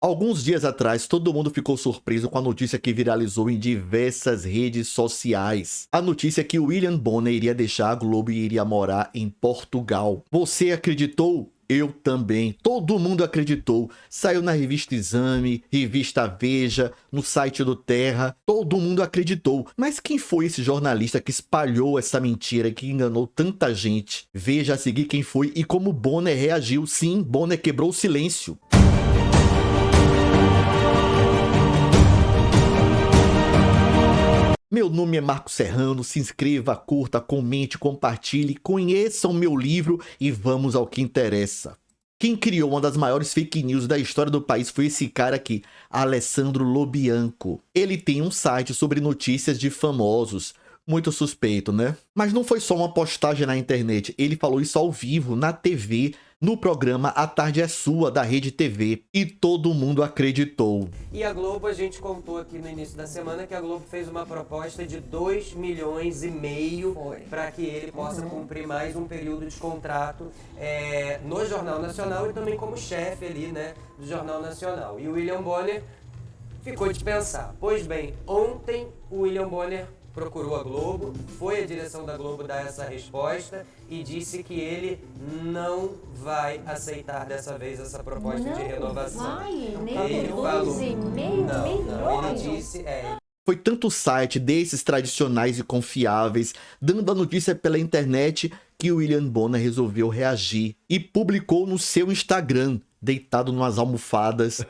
Alguns dias atrás, todo mundo ficou surpreso com a notícia que viralizou em diversas redes sociais. A notícia é que William Bonner iria deixar a Globo e iria morar em Portugal. Você acreditou? Eu também. Todo mundo acreditou. Saiu na revista Exame, revista Veja, no site do Terra. Todo mundo acreditou. Mas quem foi esse jornalista que espalhou essa mentira, que enganou tanta gente? Veja a seguir quem foi e como Bonner reagiu. Sim, Bonner quebrou o silêncio. Meu nome é Marco Serrano, se inscreva, curta, comente, compartilhe, conheçam meu livro e vamos ao que interessa. Quem criou uma das maiores fake news da história do país foi esse cara aqui, Alessandro Lobianco. Ele tem um site sobre notícias de famosos. Muito suspeito, né? Mas não foi só uma postagem na internet, ele falou isso ao vivo, na TV, no programa A Tarde é Sua, da Rede TV. E todo mundo acreditou. E a Globo, a gente contou aqui no início da semana que a Globo fez uma proposta de 2,5 milhões para que ele possa cumprir mais um período de contrato no Jornal Nacional e também como chefe ali, né, do Jornal Nacional. E o William Bonner ficou de pensar. Pois bem, ontem o William Bonner procurou a Globo, foi à direção da Globo dar essa resposta e disse que ele não vai aceitar dessa vez essa proposta de renovação. Ele falou, ele disse, Foi tanto site desses tradicionais e confiáveis, dando a notícia pela internet, que o William Bonner resolveu reagir e publicou no seu Instagram, deitado numas almofadas.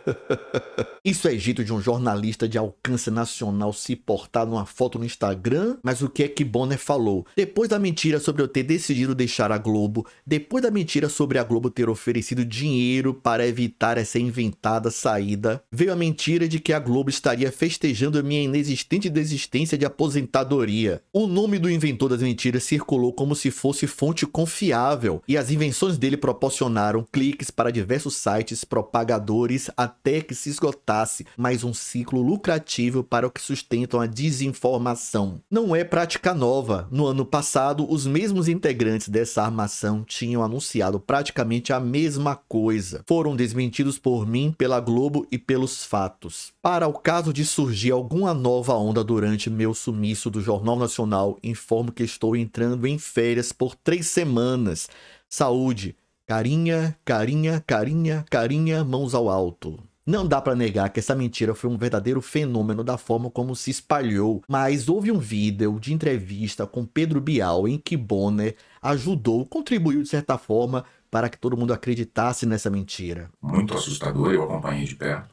Isso é jeito de um jornalista de alcance nacional se portar numa foto no Instagram? Mas o que é que Bonner falou? Depois da mentira sobre eu ter decidido deixar a Globo, depois da mentira sobre a Globo ter oferecido dinheiro para evitar essa inventada saída, veio a mentira de que a Globo estaria festejando a minha inexistente desistência de aposentadoria. O nome do inventor das mentiras circulou como se fosse fonte confiável, e as invenções dele proporcionaram cliques para diversos sites propagadores até que se esgotasse mais um ciclo lucrativo para o que sustentam a desinformação. Não é prática nova. No ano passado, os mesmos integrantes dessa armação tinham anunciado praticamente a mesma coisa. Foram desmentidos por mim, pela Globo e pelos fatos. Para o caso de surgir alguma nova onda durante meu sumiço do Jornal Nacional, informo que estou entrando em férias por 3 semanas. Saúde. Carinha, carinha, carinha, carinha, mãos ao alto. Não dá pra negar que essa mentira foi um verdadeiro fenômeno da forma como se espalhou, mas houve um vídeo de entrevista com Pedro Bial em que Bonner ajudou, contribuiu de certa forma para que todo mundo acreditasse nessa mentira. Muito assustador, eu acompanhei de perto.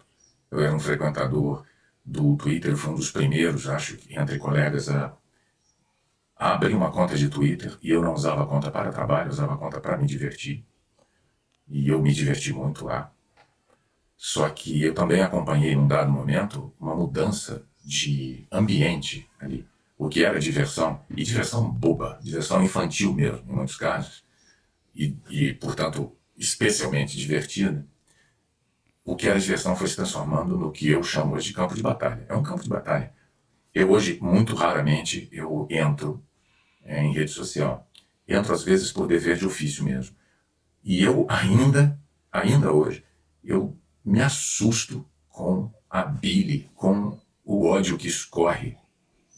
Eu era um frequentador do Twitter, fui um dos primeiros, acho que entre colegas, a abrir uma conta de Twitter, e eu não usava a conta para trabalho, eu usava a conta para me divertir. E eu me diverti muito lá. Só que eu também acompanhei, num dado momento, uma mudança de ambiente ali. O que era diversão, e diversão boba, diversão infantil mesmo, em muitos casos, e portanto, especialmente divertida, o que era diversão foi se transformando no que eu chamo hoje de campo de batalha. É um campo de batalha. Eu hoje, muito raramente, eu entro em rede social. Entro às vezes por dever de ofício mesmo. E eu ainda hoje, eu me assusto com a bile, com o ódio que escorre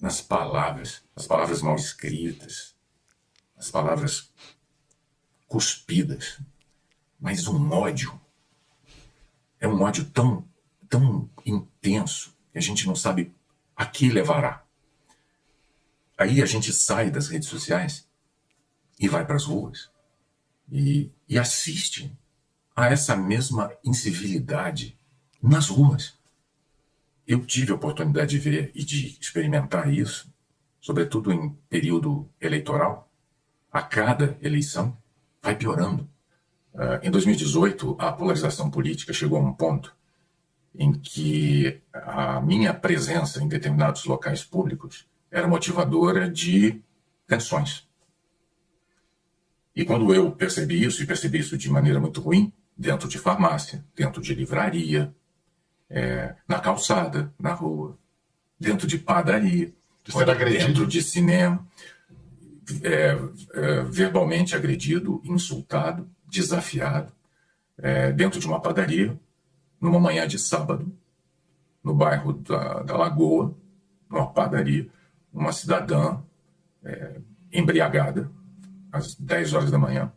nas palavras, as palavras mal escritas, as palavras cuspidas, mas um ódio. É um ódio tão intenso que a gente não sabe a que levará. Aí a gente sai das redes sociais e vai para as ruas e assiste a essa mesma incivilidade nas ruas. Eu tive a oportunidade de ver e de experimentar isso, sobretudo em período eleitoral. A cada eleição vai piorando. Em 2018, a polarização política chegou a um ponto em que a minha presença em determinados locais públicos era motivadora de tensões. E quando eu percebi isso, e percebi isso de maneira muito ruim, dentro de farmácia, dentro de livraria, na calçada, na rua, dentro de padaria, dentro de cinema, verbalmente agredido, insultado, desafiado, dentro de uma padaria, numa manhã de sábado, no bairro da Lagoa, numa padaria, uma cidadã embriagada, às 10 horas da manhã,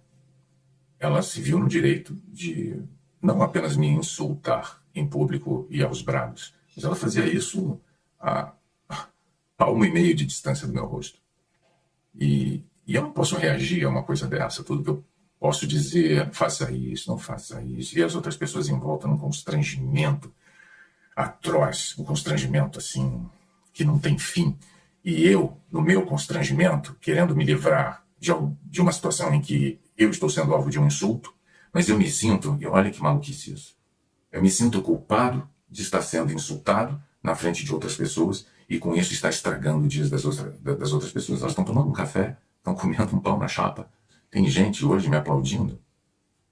ela se viu no direito de não apenas me insultar em público e aos brados, mas ela fazia isso a 1,5 de distância do meu rosto. E eu não posso reagir a uma coisa dessa. Tudo que eu posso dizer, faça isso, não faça isso. E as outras pessoas em volta num constrangimento atroz, um constrangimento assim, que não tem fim. E eu, no meu constrangimento, querendo me livrar de uma situação em que eu estou sendo alvo de um insulto, mas eu me sinto, e olha que maluquice isso, eu me sinto culpado de estar sendo insultado na frente de outras pessoas e com isso está estragando o dia das outras pessoas. Elas estão tomando um café, estão comendo um pão na chapa. Tem gente hoje me aplaudindo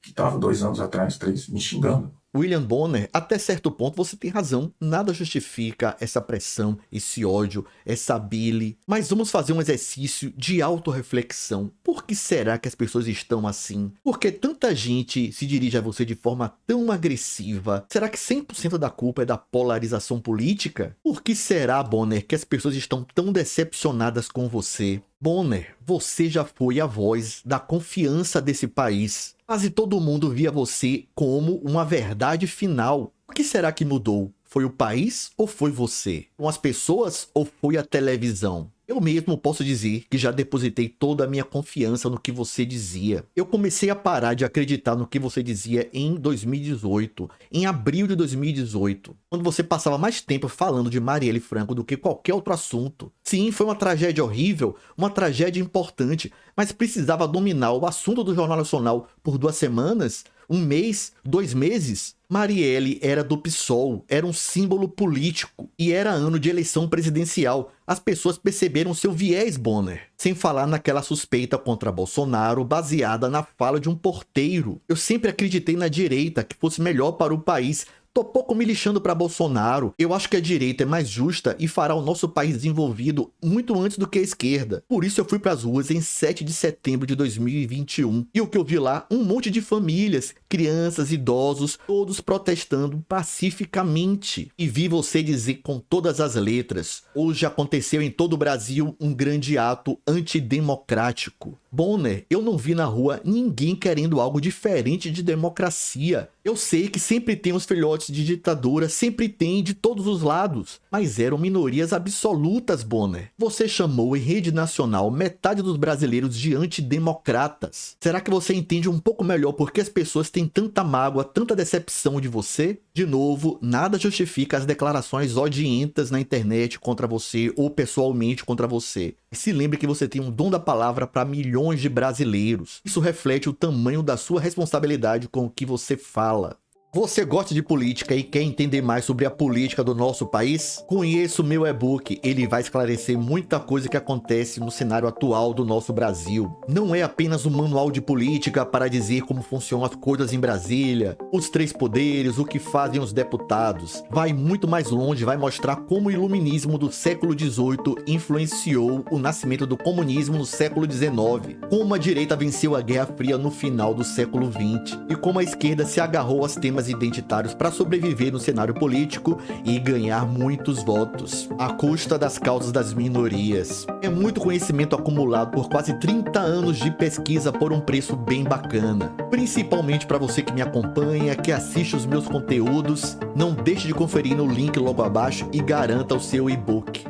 que estava 2 anos atrás, 3, me xingando. William Bonner, até certo ponto você tem razão, nada justifica essa pressão, esse ódio, essa bile, mas vamos fazer um exercício de autorreflexão. Por que será que as pessoas estão assim? Por que tanta gente se dirige a você de forma tão agressiva? Será que 100% da culpa é da polarização política? Por que será, Bonner, que as pessoas estão tão decepcionadas com você? Bonner, você já foi a voz da confiança desse país. Quase todo mundo via você como uma verdade final. O que será que mudou? Foi o país ou foi você? Foram as pessoas ou foi a televisão? Eu mesmo posso dizer que já depositei toda a minha confiança no que você dizia. Eu comecei a parar de acreditar no que você dizia em 2018, em abril de 2018, quando você passava mais tempo falando de Marielle Franco do que qualquer outro assunto. Sim, foi uma tragédia horrível, uma tragédia importante, mas precisava dominar o assunto do Jornal Nacional por 2 semanas, 1 mês, 2 meses? Marielle era do PSOL, era um símbolo político e era ano de eleição presidencial. As pessoas perceberam seu viés, Bonner. Sem falar naquela suspeita contra Bolsonaro baseada na fala de um porteiro. Eu sempre acreditei na direita, que fosse melhor para o país. Tô pouco me lixando para Bolsonaro. Eu acho que a direita é mais justa e fará o nosso país desenvolvido muito antes do que a esquerda. Por isso eu fui para as ruas em 7 de setembro de 2021. E o que eu vi lá? Um monte de famílias, crianças, idosos, todos protestando pacificamente. E vi você dizer com todas as letras: hoje aconteceu em todo o Brasil um grande ato antidemocrático. Bonner, eu não vi na rua ninguém querendo algo diferente de democracia. Eu sei que sempre tem os filhotes de ditadura, sempre tem de todos os lados, mas eram minorias absolutas, Bonner. Você chamou em rede nacional metade dos brasileiros de antidemocratas. Será que você entende um pouco melhor por que as pessoas têm tanta mágoa, tanta decepção de você? De novo, nada justifica as declarações odientas na internet contra você ou pessoalmente contra você. E se lembre que você tem um dom da palavra para milhões de brasileiros. Isso reflete o tamanho da sua responsabilidade com o que você fala. Você gosta de política e quer entender mais sobre a política do nosso país? Conheça o meu e-book, ele vai esclarecer muita coisa que acontece no cenário atual do nosso Brasil. Não é apenas um manual de política para dizer como funcionam as coisas em Brasília, os 3 poderes, o que fazem os deputados. Vai muito mais longe, vai mostrar como o iluminismo do século XVIII influenciou o nascimento do comunismo no século XIX, como a direita venceu a Guerra Fria no final do século XX e como a esquerda se agarrou aos temas identitários para sobreviver no cenário político e ganhar muitos votos, à custa das causas das minorias. É muito conhecimento acumulado por quase 30 anos de pesquisa por um preço bem bacana. Principalmente para você que me acompanha, que assiste os meus conteúdos, não deixe de conferir no link logo abaixo e garanta o seu e-book.